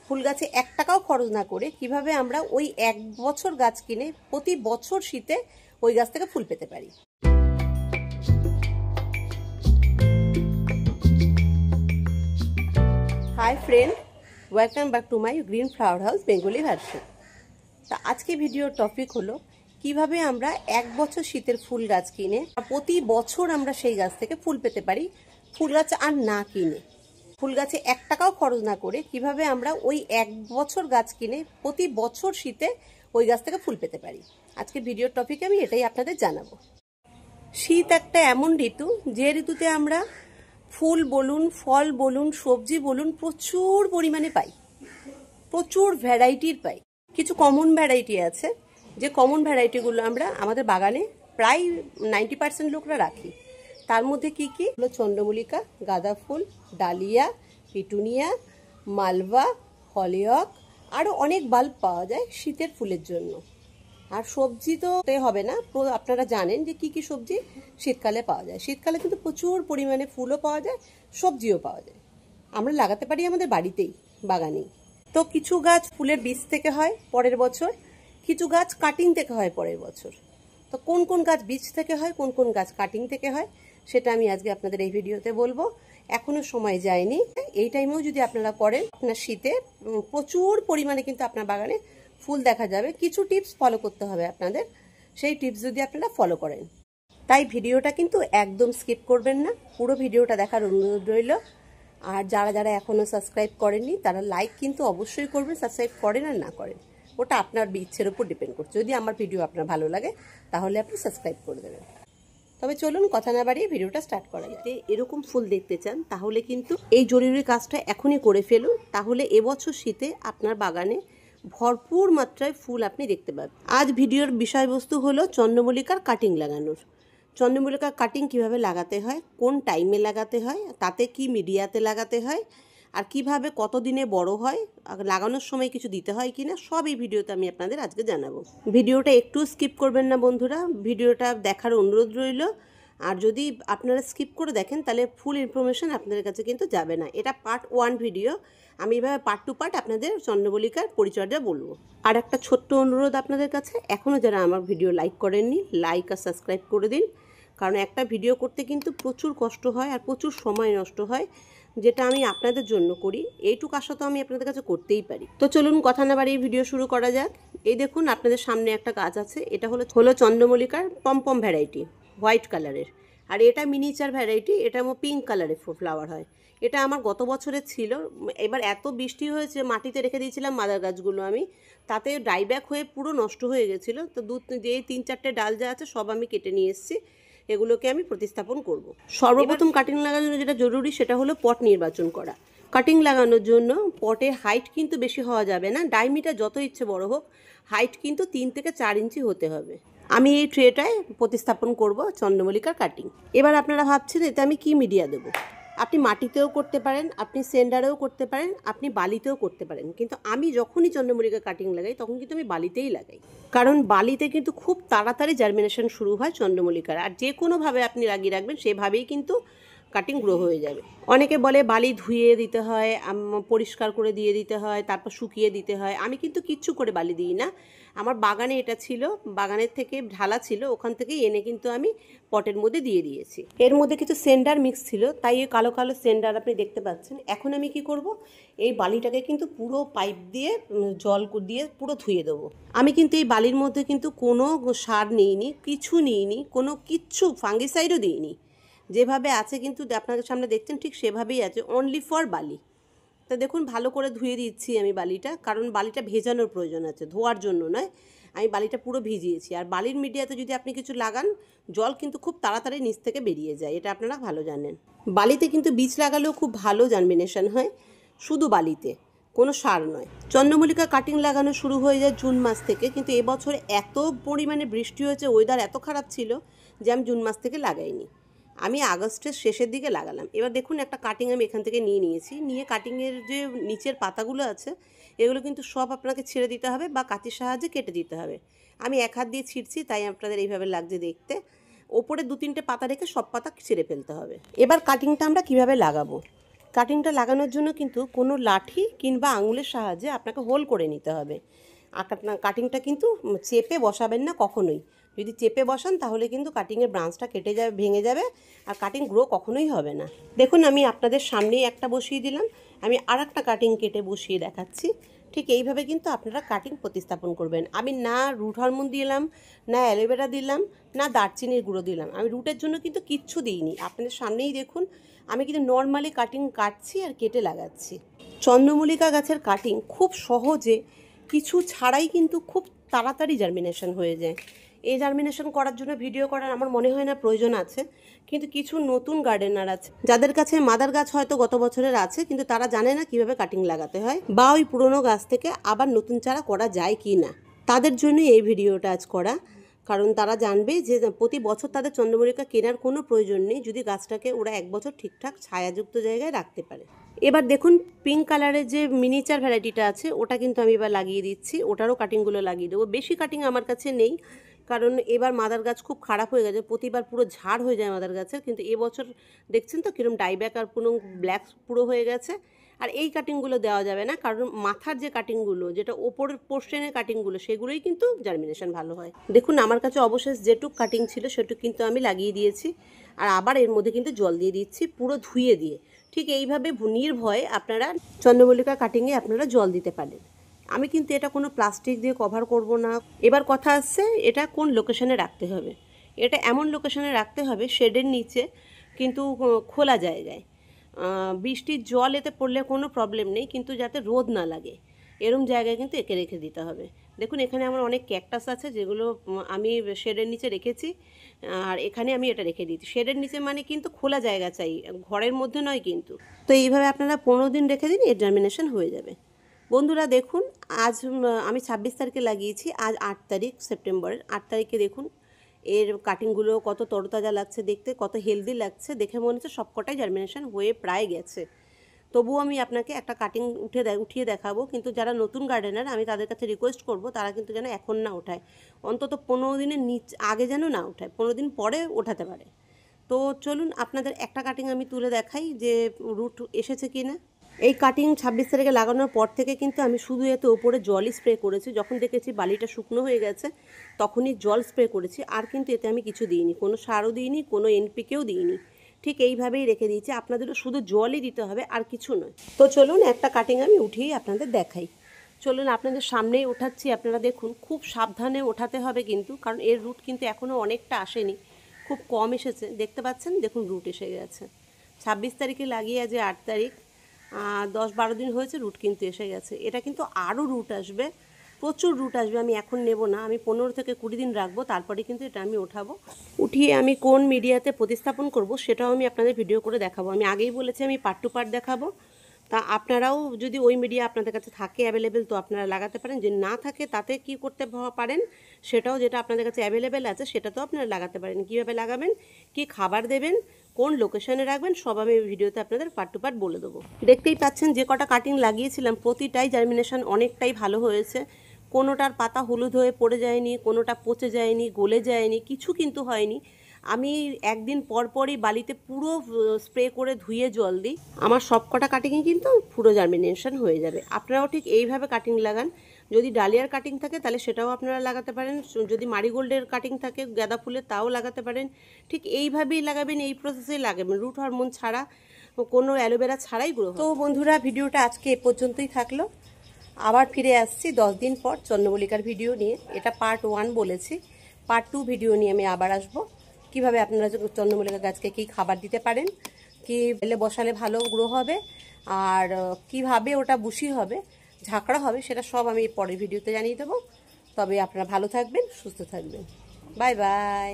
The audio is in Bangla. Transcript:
ফুল গাছে 1 টাকাও খরচ না করে কিভাবে আমরা ওই 1 বছর গাছ কিনে প্রতি বছর শীতে ওই গাছ থেকে ফুল পেতে পারি। Hi friend, welcome back to my green flower house Bengali version. তা আজকে ভিডিওর টপিক হলো কিভাবে আমরা 1 বছর শীতের ফুল গাছ কিনে প্রতি বছর আমরা সেই গাছ থেকে ফুল পেতে পারি, ফুল গাছ আর না কিনে। ফুল গাছে 1 টাকাও খরচ না করে কিভাবে আমরা ওই 1 বছর গাছ কিনে প্রতি বছর শীতে ওই গাছ থেকে ফুল পেতে পারি। আজকে ভিডিওর টপিকে আমি এটাই আপনাদের জানাবো। শীত একটা এমন ঋতু যে ঋতুতে আমরা ফুল বলুন, ফল বলুন, সবজি বলুন প্রচুর পরিমাণে পাই, প্রচুর ভ্যারাইটির পাই। কিছু কমন ভ্যারাইটি আছে, যে কমন ভ্যারাইটিগুলো আমরা আমাদের বাগানে প্রায় 90% লোকরা রাখি। তার মধ্যে কি কি হলো? চন্দ্রমল্লিকা, গাঁদা ফুল, ডালিয়া, পিটুনিয়া, মালভা, হলিওক, আরও অনেক বাল্ব পাওয়া যায় শীতের ফুলের জন্য। আর সবজি তো হবে না, আপনারা জানেন যে কি কি সবজি শীতকালে পাওয়া যায়। শীতকালে কিন্তু প্রচুর পরিমাণে ফুলও পাওয়া যায়, সবজিও পাওয়া যায়। আমরা লাগাতে পারি আমাদের বাড়িতেই, বাগানেই। তো কিছু গাছ ফুলের বীজ থেকে হয় পরের বছর, কিছু গাছ কাটিং থেকে হয় পরের বছর। তো কোন কোন গাছ বীজ থেকে হয়, কোন কোন গাছ কাটিং থেকে হয়, সেটা আমি আজকে আপনাদের এই ভিডিওতে বলবো। এখনো সময় যায়নি, এই টাইমেও যদি আপনারা করেন আপনার শীতে প্রচুর পরিমাণে কিন্তু আপনার বাগানে ফুল দেখা যাবে। কিছু টিপস ফলো করতে হবে আপনাদের, সেই টিপস যদি আপনারা ফলো করেন। তাই ভিডিওটা কিন্তু একদম স্কিপ করবেন না, পুরো ভিডিওটা দেখার অনুরোধ রইল। আর যারা যারা এখনও সাবস্ক্রাইব করেননি তারা লাইক কিন্তু অবশ্যই করবেন, সাবস্ক্রাইব করেন আর না করেন ওটা আপনার ইচ্ছের উপর ডিপেন্ড করছে। যদি আমার ভিডিও আপনার ভালো লাগে তাহলে আপনি সাবস্ক্রাইব করে দেবেন। তবে চলুন কথা না বাড়িয়ে ভিডিওটা স্টার্ট করা যায়। এরকম ফুল দেখতে চান তাহলে কিন্তু এই জরুরি কাজটা এখনই করে ফেলুন, তাহলে এবছর শীতে আপনার বাগানে ভরপুর মাত্রায় ফুল আপনি দেখতে পাবেন। আজ ভিডিওর বিষয়বস্তু হলো চন্দ্রমল্লিকার কাটিং লাগানোর। চন্দ্রমল্লিকার কাটিং কিভাবে লাগাতে হয়, কোন টাইমে লাগাতে হয়, তাতে কি মিডিয়াতে লাগাতে হয়, আর কিভাবে কতদিনে বড় হয়, লাগানোর সময় কিছু দিতে হয় কিনা, সব এই ভিডিওতে আমি আপনাদের আজকে জানাবো। ভিডিওটা একটু স্কিপ করবেন না বন্ধুরা, ভিডিওটা দেখার অনুরোধ রইল। আর যদি আপনারা স্কিপ করে দেখেন তাহলে ফুল ইনফরমেশন আপনাদের কাছে কিন্তু যাবে না। এটা পার্ট 1 ভিডিও, আমি এভাবে পার্ট টু পার্ট আপনাদের চন্দ্রমল্লিকার পরিচর্যা বলবো। আর একটা ছোট্ট অনুরোধ আপনাদের কাছে, এখনও যারা আমার ভিডিও লাইক করেননি লাইক আর সাবস্ক্রাইব করে দিন, কারণ একটা ভিডিও করতে কিন্তু প্রচুর কষ্ট হয় আর প্রচুর সময় নষ্ট হয়, যেটা আমি আপনাদের জন্য করি। এইটুকু আশা তো আমি আপনাদের কাছে করতেই পারি। তো চলুন কথা না বাড়িয়ে ভিডিও শুরু করা যাক। এই দেখুন আপনাদের সামনে একটা গাছ আছে, এটা হলো চন্দ্রমল্লিকার পমপম ভ্যারাইটি, হোয়াইট কালারের। আর এটা মিনিচার ভ্যারাইটি, এটা আমার পিঙ্ক কালারের ফ্লাওয়ার হয়। এটা আমার গত বছরের ছিল, এবার এত বৃষ্টি হয়েছে মাটিতে রেখে দিয়েছিলাম মাদার গাছগুলো আমি, তাতে ড্রাইব্যাক হয়ে পুরো নষ্ট হয়ে গেছিলো। তো যে 3-4টে ডাল যা আছে সব আমি কেটে নিয়ে এসেছি, এগুলোকে আমি প্রতিস্থাপন করব। সর্বপ্রথম কাটিং লাগানোর যেটা জরুরি সেটা হলো পট নির্বাচন করা। কাটিং লাগানোর জন্য পটের হাইট কিন্তু বেশি হওয়া যাবে না, ডায়ামিটার যত ইচ্ছে বড় হোক, হাইট কিন্তু 3 থেকে 4 ইঞ্চি হতে হবে। আমি এই ট্রেটায় প্রতিস্থাপন করব চন্দ্রমল্লিকার কাটিং। এবার আপনারা ভাবছেন এতে আমি কি মিডিয়া দেবো। আপনি মাটিতেও করতে পারেন, আপনি সেন্ডারেও করতে পারেন, আপনি বালিতেও করতে পারেন, কিন্তু আমি যখনই চন্দ্রমল্লিকা কাটিং লাগাই তখন কিন্তু আমি বালিতেই লাগাই, কারণ বালিতে কিন্তু খুব তাড়াতাড়ি জার্মিনেশন শুরু হয় চন্দ্রমল্লিকার। আর যে কোনোভাবে আপনি লাগিয়ে রাখবেন সেভাবেই কিন্তু কাটিং গ্রো হয়ে যাবে। অনেকে বলে বালি ধুয়ে দিতে হয়, পরিষ্কার করে দিয়ে দিতে হয়, তারপর শুকিয়ে দিতে হয়। আমি কিন্তু কিচ্ছু করে বালি দিই না। আমার বাগানে এটা ছিল, বাগানের থেকে ঢালা ছিল, ওখান থেকে এনে কিন্তু আমি পটের মধ্যে দিয়ে দিয়েছি। এর মধ্যে কিছু সেন্ডার মিক্স ছিল, তাই এই কালো কালো সেন্ডার আপনি দেখতে পাচ্ছেন। এখন আমি কি করব, এই বালিটাকে কিন্তু পুরো পাইপ দিয়ে জল দিয়ে পুরো ধুয়ে দেবো। আমি কিন্তু এই বালির মধ্যে কিন্তু কোনো সার নিইনি, কিছু নিইনি, কোনো কিচ্ছু ফাঙ্গিসাইডও দিইনি। যেভাবে আছে কিন্তু আপনাদের সামনে দেখছেন ঠিক সেভাবেই আছে, অনলি ফর বালি। তো দেখুন ভালো করে ধুয়ে দিচ্ছি আমি বালিটা, কারণ বালিটা ভেজানোর প্রয়োজন আছে, ধোয়ার জন্য নয়। আমি বালিটা পুরো ভিজিয়েছি। আর বালির মিডিয়াতে যদি আপনি কিছু লাগান, জল কিন্তু খুব তাড়াতাড়ি নিচ থেকে বেরিয়ে যায়, এটা আপনারা ভালো জানেন। বালিতে কিন্তু বীজ লাগালেও খুব ভালো জার্মিনেশন হয়, শুধু বালিতে, কোনো সার নয়। চন্দ্রমল্লিকা কাটিং লাগানো শুরু হয়ে যায় জুন মাস থেকে, কিন্তু এবছর এত পরিমাণে বৃষ্টি হয়েছে, ওয়েদার এত খারাপ ছিল যে আমি জুন মাস থেকে লাগাইনি, আমি আগস্টের শেষের দিকে লাগালাম। এবার দেখুন একটা কাটিং আমি এখান থেকে নিয়েছি, নিয়ে কাটিংয়ের যে নিচের পাতাগুলো আছে এগুলো কিন্তু সব আপনাকে ছেড়ে দিতে হবে বা কাঁচির সাহায্যে কেটে দিতে হবে। আমি এক হাত দিয়ে ছিঁড়ছি, তাই আপনাদের এইভাবে লাগছে দেখতে। ওপরে 2-3টে পাতা রেখে সব পাতা ছিঁড়ে ফেলতে হবে। এবার কাটিংটা আমরা কিভাবে লাগাবো, কাটিংটা লাগানোর জন্য কিন্তু কোনো লাঠি কিংবা আঙুলের সাহায্যে আপনাকে হোল করে নিতে হবে। কাটিংটা কিন্তু চেপে বসাবেন না কখনোই। যদি চেপে বসান তাহলে কিন্তু কাটিংয়ের ব্রাঞ্চটা কেটে যাবে, ভেঙে যাবে, আর কাটিং গ্রো কখনোই হবে না। দেখুন আমি আপনাদের সামনেই একটা বসিয়ে দিলাম, আমি আর একটা কাটিং কেটে বসিয়ে দেখাচ্ছি। ঠিক এইভাবে কিন্তু আপনারা কাটিং প্রতিস্থাপন করবেন। আমি না রুট হরমোন দিলাম, না অ্যালোভেরা দিলাম, না দারচিনির গুঁড়ো দিলাম। আমি রুটের জন্য কিন্তু কিচ্ছু দিইনি। আপনাদের সামনেই দেখুন আমি কিন্তু নর্মালি কাটিং কাটছি আর কেটে লাগাচ্ছি। চন্দ্রমল্লিকা গাছের কাটিং খুব সহজে কিছু ছাড়াই কিন্তু খুব তাড়াতাড়ি জার্মিনেশন হয়ে যায়। এই জার্মিনেশন করার জন্য ভিডিও করার আমার মনে হয় না প্রয়োজন আছে, কিন্তু কিছু নতুন গার্ডেনার আছে যাদের কাছে মাদার গাছ হয়তো গত বছরের আছে, কিন্তু তারা জানে না কিভাবে কাটিং লাগাতে হয় বা ওই পুরনো গাছ থেকে আবার নতুন চারা করা যায় কি না। তাদের জন্য এই ভিডিওটা আজ করা, কারণ তারা জানবে যে প্রতি বছর তাদের চন্দ্রমল্লিকা কেনার কোনো প্রয়োজন নেই যদি গাছটাকে ওরা এক বছর ঠিকঠাক ছায়াযুক্ত জায়গায় রাখতে পারে। এবার দেখুন পিঙ্ক কালারের যে মিনিচার ভ্যারাইটিটা আছে ওটা কিন্তু আমি এবার লাগিয়ে দিচ্ছি, ওটারও কাটিংগুলো লাগিয়ে দেবো। বেশি কাটিং আমার কাছে নেই, কারণ এবার মাদার গাছ খুব খারাপ হয়ে গেছে, প্রতিবার পুরো ঝাড় হয়ে যায় মাদার গাছের, কিন্তু এবছর দেখছেন তো কীরকম ডাইব্যাক আর পুরো ব্ল্যাক পুরো হয়ে গেছে। আর এই কাটিংগুলো দেওয়া যাবে না, কারণ মাথার যে কাটিংগুলো, যেটা ওপরের পোর্শনের কাটিংগুলো, সেগুলোই কিন্তু জার্মিনেশন ভালো হয়। দেখুন আমার কাছে অবশেষ যেটুক কাটিং ছিল সেটুক কিন্তু আমি লাগিয়ে দিয়েছি, আর আবার এর মধ্যে কিন্তু জল দিয়ে দিচ্ছি পুরো ধুয়ে দিয়ে। ঠিক এইভাবে নির্ভয়ে আপনারা চন্দ্রমল্লিকা কাটিংয়ে আপনারা জল দিতে পারেন। আমি কিন্তু এটা কোনো প্লাস্টিক দিয়ে কভার করব না। এবার কথা আসছে এটা কোন লোকেশনে রাখতে হবে। এটা এমন লোকেশনে রাখতে হবে শেডের নিচে, কিন্তু খোলা জায়গায়। বৃষ্টির জল এতে পড়লে কোনো প্রবলেম নেই, কিন্তু যাতে রোদ না লাগে এরম জায়গায় কিন্তু একে রেখে দিতে হবে। দেখুন এখানে আমার অনেক ক্যাকটাস আছে যেগুলো আমি শেডের নিচে রেখেছি, আর এখানে আমি এটা রেখে দিচ্ছি। শেডের নিচে মানে কিন্তু খোলা জায়গা চাই, ঘরের মধ্যে নয় কিন্তু। তো এইভাবে আপনারা 15 দিন রেখে দিন, এর জার্মিনেশন হয়ে যাবে। বন্ধুরা দেখুন আজ আমি 26 তারিখে লাগিয়েছি, আজ 8 তারিখ সেপ্টেম্বরের। 8 তারিখে দেখুন এর কাটিংগুলো কত তরতাজা লাগছে দেখতে, কত হেলদি লাগছে, দেখে মনে হচ্ছে সবকটাই জার্মিনেশন হয়ে প্রায় গেছে। তবুও আমি আপনাকে একটা কাটিং উঠিয়ে দেখাবো, কিন্তু যারা নতুন গার্ডেনার আমি তাদের কাছে রিকোয়েস্ট করব তারা কিন্তু যেন এখন না ওঠায়, অন্তত 15 দিনের আগে যেন না ওঠায়, 15 দিন পরে ওঠাতে পারে। তো চলুন আপনাদের একটা কাটিং আমি তুলে দেখাই যে রুট এসেছে কি না। এই কাটিং 26 তারিখে লাগানোর পর থেকে কিন্তু আমি শুধু এতে ওপরে জলই স্প্রে করেছি। যখন দেখেছি বালিটা শুকনো হয়ে গেছে তখনই জল স্প্রে করেছি, আর কিন্তু এতে আমি কিছু দিইনি, কোনো সারও দিইনি, কোনো এনপিকেও দিইনি। ঠিক এইভাবেই রেখে দিয়েছি, আপনাদেরও শুধু জলই দিতে হবে আর কিছু নয়। তো চলুন একটা কাটিং আমি উঠিয়ে আপনাদের দেখাই। চলুন আপনাদের সামনেই ওঠাচ্ছি, আপনারা দেখুন খুব সাবধানে ওঠাতে হবে কিন্তু, কারণ এর রুট কিন্তু এখনও অনেকটা আসেনি, খুব কম এসেছে। দেখতে পাচ্ছেন দেখুন রুট এসে গেছে। 26 তারিখে লাগিয়ে আজ 8 তারিখ, 10-12 দিন হয়েছে, রুট কিন্তু এসে গেছে। এটা কিন্তু আরও রুট আসবে, প্রচুর রুট আসবে। আমি এখন নেব না, আমি 15 থেকে 20 দিন রাখবো, তারপরে কিন্তু এটা আমি ওঠাবো। উঠিয়ে আমি কোন মিডিয়াতে প্রতিস্থাপন করব সেটাও আমি আপনাদের ভিডিও করে দেখাবো। আমি আগেই বলেছি আমি পার্ট টু পার্ট দেখাবো, তা আপনারাও যদি ওই মিডিয়া আপনাদের কাছে থাকে অ্যাভেলেবেল তো আপনারা লাগাতে পারেন, যে না থাকে তাতে কি করতে পারেন সেটাও, যেটা আপনাদের কাছে অ্যাভেলেবেল আছে সেটা তো আপনারা লাগাতে পারেন। কীভাবে লাগাবেন, কি খাবার দেবেন, কোন লোকেশনে রাখবেন, সব আমি ভিডিওতে আপনাদের পার্ট টু পার্ট বলে দেবো। দেখতেই পাচ্ছেন যে কটা কাটিং লাগিয়েছিলাম প্রতিটাই জার্মিনেশন অনেকটাই ভালো হয়েছে। কোনোটার পাতা হলুদ হয়ে পড়ে যায়নি, কোনোটা পচে যায়নি, গলে যায়নি, কিছু কিন্তু হয়নি। আমি একদিন পরপরই বালিতে পুরো স্প্রে করে ধুয়ে জল দিই, আমার সব কটা কাটিংই কিন্তু পুরো জার্মিনেশন হয়ে যাবে। আপনারাও ঠিক এইভাবে কাটিং লাগান। যদি ডালিয়ার কাটিং থাকে তাহলে সেটাও আপনারা লাগাতে পারেন, যদি মারিগোল্ডের কাটিং থাকে গাঁদা ফুলের তাও লাগাতে পারেন। ঠিক এইভাবেই লাগাবেন, এই প্রসেসেই লাগাবেন, রুট হরমোন ছাড়া, কোনো অ্যালোভেরা ছাড়াই গ্রো। তো বন্ধুরা ভিডিওটা আজকে এ পর্যন্তই থাকলো, আবার ফিরে আসছি 10 দিন পর চন্দ্রমল্লিকার ভিডিও নিয়ে। এটা পার্ট 1 বলেছি, পার্ট 2 ভিডিও নিয়ে আমি আবার আসবো। কিভাবে আপনারা চন্দ্রমল্লিকা গাছকে কী খাবার দিতে পারেন, কি বসালে ভালো গ্রো হবে, আর কিভাবে ওটা বুশি হবে, ঝাঁকড়া হবে, সেটা সব আমি পরের ভিডিওতে জানিয়ে দেবো। তবে আপনারা ভালো থাকবেন, সুস্থ থাকবেন। Bye bye.